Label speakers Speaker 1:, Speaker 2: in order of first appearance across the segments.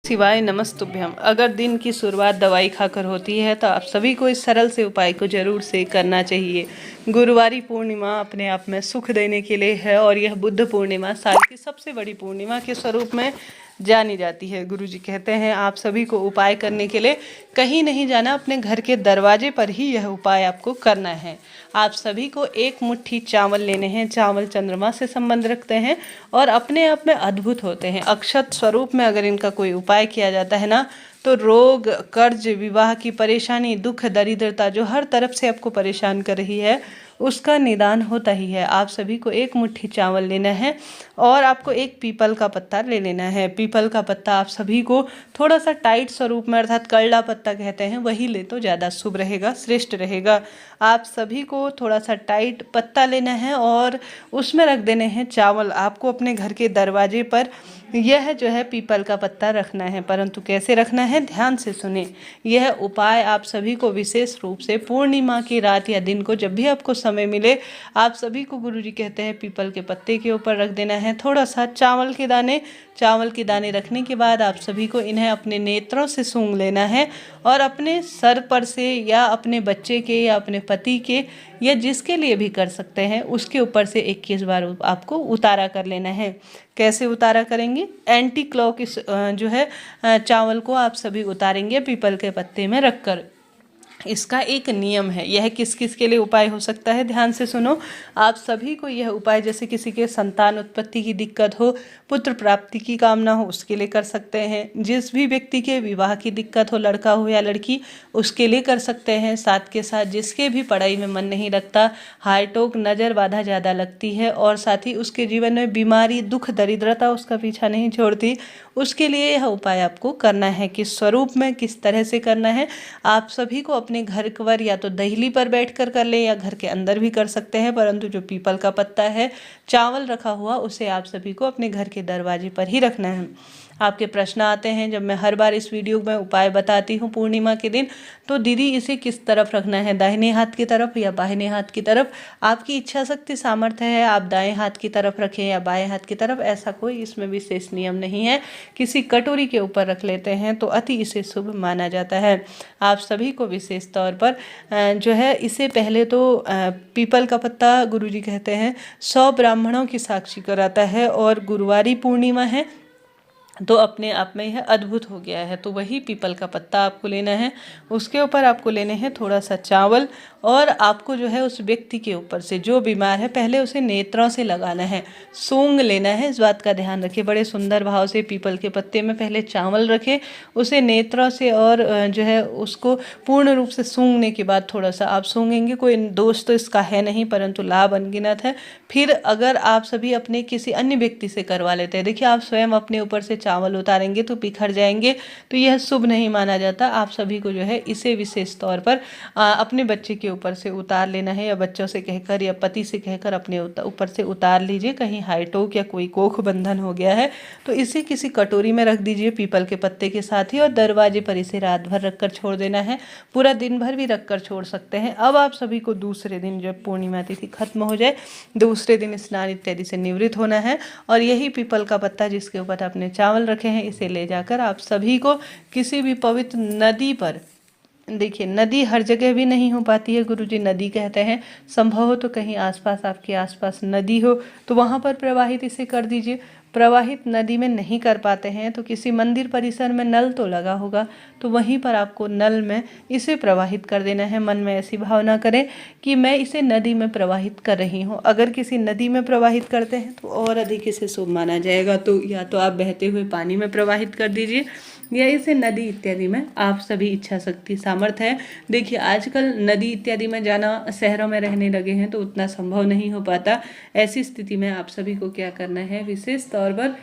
Speaker 1: शिवाय नमस्तुभ्यम। अगर दिन की शुरुआत दवाई खाकर होती है तो आप सभी को इस सरल से उपाय को जरूर से करना चाहिए। गुरुवारी पूर्णिमा अपने आप में सुख देने के लिए है और यह बुद्ध पूर्णिमा साल की सबसे बड़ी पूर्णिमा के स्वरूप में जानी जाती है। गुरुजी कहते हैं आप सभी को उपाय करने के लिए कहीं नहीं जाना, अपने घर के दरवाजे पर ही यह उपाय आपको करना है। आप सभी को एक मुट्ठी चावल लेने हैं। चावल चंद्रमा से संबंध रखते हैं और अपने आप में अद्भुत होते हैं। अक्षत स्वरूप में अगर इनका कोई उपाय किया जाता है ना, तो रोग, कर्ज, विवाह की परेशानी, दुख, दरिद्रता जो हर तरफ से आपको परेशान कर रही है उसका निदान होता ही है। आप सभी को एक मुट्ठी चावल लेना है और आपको एक पीपल का पत्ता ले लेना है। पीपल का पत्ता आप सभी को थोड़ा सा टाइट स्वरूप में, अर्थात करड़ा पत्ता कहते हैं, वही ले तो ज़्यादा शुभ रहेगा, श्रेष्ठ रहेगा। आप सभी को थोड़ा सा टाइट पत्ता लेना है और उसमें रख देने हैं चावल। आपको अपने घर के दरवाजे पर यह जो है पीपल का पत्ता रखना है, परंतु कैसे रखना है ध्यान से सुने। यह उपाय आप सभी को विशेष रूप से पूर्णिमा की रात या दिन को जब भी आपको समय मिले, आप सभी को गुरुजी कहते हैं पीपल के पत्ते के ऊपर रख देना है थोड़ा सा चावल के दाने। चावल के दाने रखने के बाद आप सभी को इन्हें अपने नेत्रों से सूंघ लेना है और अपने सर पर से या अपने बच्चे के या अपने पति के या जिसके लिए भी कर सकते हैं उसके ऊपर से 21 बार आपको उतारा कर लेना है। कैसे उतारा करेंगे? एंटी क्लॉक इस जो है चावल को आप सभी उतारेंगे पीपल के पत्ते में रखकर। इसका एक नियम है। यह किस किस के लिए उपाय हो सकता है ध्यान से सुनो। आप सभी को यह उपाय जैसे किसी के संतान उत्पत्ति की दिक्कत हो, पुत्र प्राप्ति की कामना हो, उसके लिए कर सकते हैं। जिस भी व्यक्ति के विवाह की दिक्कत हो, लड़का हो या लड़की, उसके लिए कर सकते हैं। साथ के साथ जिसके भी पढ़ाई में मन नहीं लगता, हार्टोक, नज़र बाधा ज़्यादा लगती है और साथ ही उसके जीवन में बीमारी, दुख, दरिद्रता उसका पीछा नहीं छोड़ती, उसके लिए यह उपाय आपको करना है। किस स्वरूप में, किस तरह से करना है, आप सभी को अपने घर पर या तो दहली पर बैठकर कर ले या घर के अंदर भी कर सकते हैं, परंतु जो पीपल का पत्ता है चावल रखा हुआ उसे आप सभी को अपने घर के दरवाजे पर ही रखना है। आपके प्रश्न आते हैं जब मैं हर बार इस वीडियो में उपाय बताती हूँ पूर्णिमा के दिन, तो दीदी इसे किस तरफ रखना है, दाहिने हाथ की तरफ या बाहिने हाथ की तरफ? आपकी इच्छा शक्ति सामर्थ्य है, आप दाएं हाथ की तरफ रखें या बाएं हाथ की तरफ, ऐसा कोई इसमें विशेष नियम नहीं है। किसी कटोरी के ऊपर रख लेते हैं तो अति इसे शुभ माना जाता है। आप सभी को विशेष तौर पर जो है इसे पहले तो पीपल का पत्ता गुरुजी कहते हैं 100 ब्राह्मणों की साक्षी कराता है और गुरुवारी पूर्णिमा है तो अपने आप में यह अद्भुत हो गया है। तो वही पीपल का पत्ता आपको लेना है, उसके ऊपर आपको लेने हैं थोड़ा सा चावल और आपको जो है उस व्यक्ति के ऊपर से जो बीमार है पहले उसे नेत्रों से लगाना है, सूंघ लेना है। इस बात का ध्यान रखिए, बड़े सुंदर भाव से पीपल के पत्ते में पहले चावल रखें, उसे नेत्रों से और जो है उसको पूर्ण रूप से सूंघने के बाद थोड़ा सा आप सूंघेंगे। कोई दोष तो इसका है नहीं, परंतु लाभ अनगिनत है। फिर अगर आप सभी अपने किसी अन्य व्यक्ति से करवा लेते हैं, देखिए आप स्वयं अपने ऊपर से चावल उतारेंगे तो बिखर जाएंगे, तो यह शुभ नहीं माना जाता। आप सभी को जो है इसे विशेष तौर पर अपने बच्चे के ऊपर से उतार लेना है या बच्चों से कहकर या पति से कहकर अपने ऊपर से उतार लीजिए। कहीं हाइटोक या कोई कोख बंधन हो गया है तो इसे किसी कटोरी में रख दीजिए पीपल के पत्ते के साथ ही और दरवाजे पर इसे रात भर रखकर छोड़ देना है। पूरा दिन भर भी रखकर छोड़ सकते हैं। अब आप सभी को दूसरे दिन जब पूर्णिमा तिथि खत्म हो जाए, दूसरे दिन स्नान इत्यादि से निवृत्त होना है और यही पीपल का पत्ता जिसके ऊपर आपने चावल रखे हैं इसे ले जाकर आप सभी को किसी भी पवित्र नदी पर, देखिए नदी हर जगह भी नहीं हो पाती है, गुरुजी नदी कहते हैं, संभव हो तो कहीं आसपास, आपके आसपास नदी हो तो वहाँ पर प्रवाहित इसे कर दीजिए। प्रवाहित नदी में नहीं कर पाते हैं तो किसी मंदिर परिसर में नल तो लगा होगा, तो वहीं पर आपको नल में इसे प्रवाहित कर देना है। मन में ऐसी भावना करें कि मैं इसे नदी में प्रवाहित कर रही हूँ। अगर किसी नदी में प्रवाहित करते हैं तो और अधिक इसे शुभ माना जाएगा। तो या तो आप बहते हुए पानी में प्रवाहित कर दीजिए या इसे नदी इत्यादि में, आप सभी इच्छा शक्ति सामर्थ्य है। देखिए आजकल नदी इत्यादि में जाना, शहरों में रहने लगे हैं तो उतना संभव नहीं हो पाता। ऐसी स्थिति में आप सभी को क्या करना है, विशेष तौर पर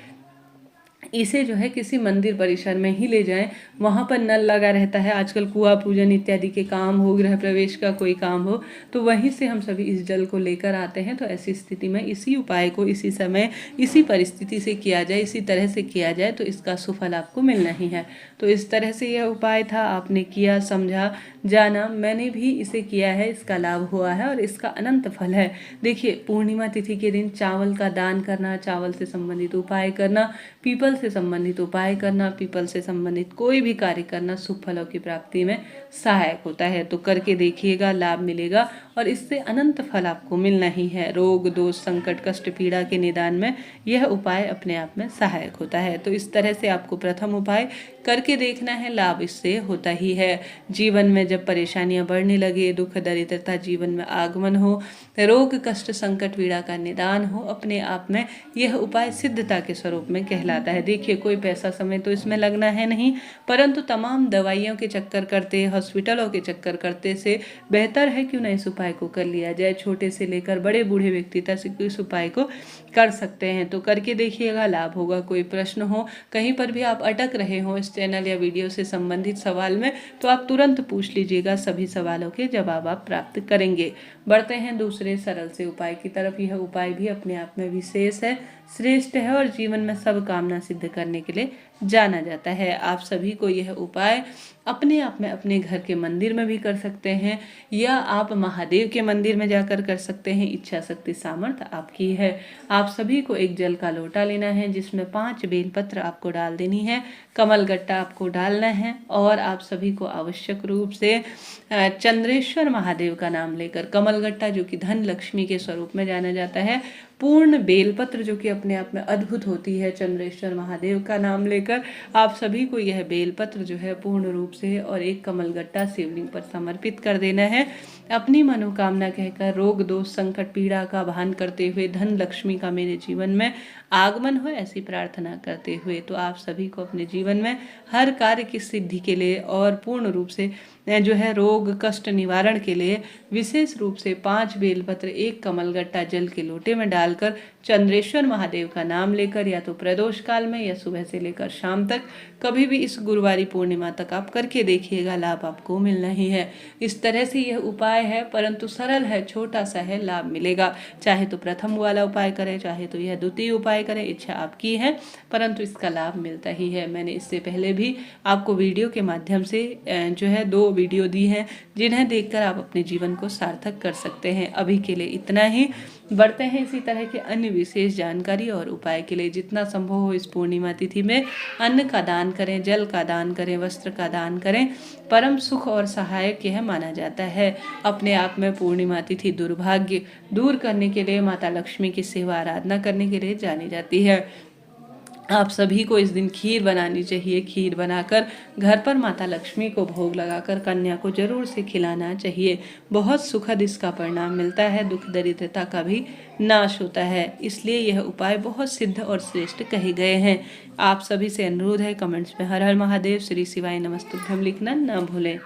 Speaker 1: इसे जो है किसी मंदिर परिसर में ही ले जाएं, वहाँ पर नल लगा रहता है। आजकल कुआं पूजन इत्यादि के काम हो, गृह प्रवेश का कोई काम हो, तो वहीं से हम सभी इस जल को लेकर आते हैं। तो ऐसी स्थिति में इसी उपाय को इसी समय इसी परिस्थिति से किया जाए, इसी तरह से किया जाए तो इसका सुफल आपको मिलना ही है। तो इस तरह से यह उपाय था, आपने किया, समझा, जाना, मैंने भी इसे किया है, इसका लाभ हुआ है और इसका अनंत फल है। देखिए, पूर्णिमा तिथि के दिन चावल का दान करना, चावल से संबंधित उपाय करना, पीपल से संबंधित उपाय करना, पीपल से संबंधित कोई भी कार्य करना शुभ फलों की प्राप्ति में सहायक होता है। तो करके देखिएगा, लाभ मिलेगा और इससे अनंत फल आपको मिलना ही है। रोग दोष संकट कष्ट पीड़ा के निदान में यह उपाय अपने आप में सहायक होता है। तो इस तरह से आपको प्रथम उपाय करके देखना है, लाभ इससे होता ही है। जीवन में जब परेशानियां बढ़ने लगे, दुख दरिद्रता जीवन में आगमन हो, रोग कष्ट संकट पीड़ा का निदान हो, अपने आप में यह उपाय सिद्धता के स्वरूप में कहलाता है। देखिए, कोई पैसा समय तो इसमें लगना है नहीं, परंतु तमाम दवाइयों के चक्कर करते, हॉस्पिटलों के चक्कर करते से बेहतर है क्यों ना इस उपाय को कर लिया जाए। छोटे से लेकर बड़े बूढ़े व्यक्ति तक इस उपाय को कर सकते हैं। तो करके देखिएगा, लाभ होगा। कोई प्रश्न हो, कहीं पर भी आप अटक रहे हो इस चैनल या वीडियो से संबंधित सवाल में, तो आप तुरंत पूछ लीजिएगा, सभी सवालों के जवाब आप प्राप्त करेंगे। बढ़ते हैं दूसरे सरल से उपाय की तरफ। यह उपाय भी अपने आप में विशेष है, श्रेष्ठ है और जीवन में सब कामना सिद्ध करने के लिए जाना जाता है। आप सभी को यह उपाय अपने आप में अपने घर के मंदिर में भी कर सकते हैं या आप महादेव के मंदिर में जाकर कर सकते हैं। इच्छा शक्ति सामर्थ्य आपकी है। आप सभी को एक जल का लोटा लेना है जिसमें 5 बेलपत्र आपको डाल देनी है, कमलगट्टा आपको डालना है और आप सभी को आवश्यक रूप से चंद्रेश्वर महादेव का नाम लेकर, कमलगट्टा जो कि धन लक्ष्मी के स्वरूप में जाना जाता है, पूर्ण बेलपत्र जो कि अपने आप में अद्भुत होती है, चंद्रेश्वर महादेव का नाम लेकर आप सभी को यह बेलपत्र जो है पूर्ण रूप से और एक कमलगट्टा शिवलिंग पर समर्पित कर देना है। अपनी मनोकामना कहकर, रोग दोष संकट पीड़ा का भान करते हुए, धन लक्ष्मी का मेरे जीवन में आगमन हो ऐसी प्रार्थना करते हुए। तो आप सभी को अपने जीवन में हर कार्य की सिद्धि के लिए और पूर्ण रूप से जो है रोग कष्ट निवारण के लिए विशेष रूप से 5 बेलपत्र, एक कमलगट्टा जल के लोटे में डालकर चंद्रेश्वर महादेव का नाम लेकर, या तो प्रदोष काल में या सुबह से लेकर शाम तक, कभी भी इस गुरुवारी पूर्णिमा तक आप करके देखिएगा, लाभ आपको मिलना ही है। इस तरह से यह उपाय है, परंतु सरल है, छोटा सा है, लाभ मिलेगा। चाहे तो प्रथम वाला उपाय करें, चाहे तो यह द्वितीय उपाय करें, इच्छा आपकी है, परंतु इसका लाभ मिलता ही है। मैंने इससे पहले भी आपको वीडियो के माध्यम से जो है 2 वीडियो दी हैं जिन्हें देखकर आप अपने जीवन को सार्थक कर सकते हैं। अभी के लिए इतना ही। बढ़ते हैं इसी तरह के अन्य विशेष जानकारी और उपाय के लिए। जितना संभव हो इस पूर्णिमा तिथि में अन्न का दान करें, जल का दान करें, वस्त्र का दान करें, परम सुख और सहायक यह माना जाता है। अपने आप में पूर्णिमा तिथि दुर्भाग्य दूर करने के लिए, माता लक्ष्मी की सेवा आराधना करने के लिए जानी जाती है। आप सभी को इस दिन खीर बनानी चाहिए। खीर बनाकर घर पर माता लक्ष्मी को भोग लगाकर कन्या को जरूर से खिलाना चाहिए। बहुत सुखद इसका परिणाम मिलता है, दुख दरिद्रता का भी नाश होता है। इसलिए यह उपाय बहुत सिद्ध और श्रेष्ठ कहे गए हैं। आप सभी से अनुरोध है, कमेंट्स में हर हर महादेव, श्री शिवाय नमस्तुभ्यम लिखना ना भूलें।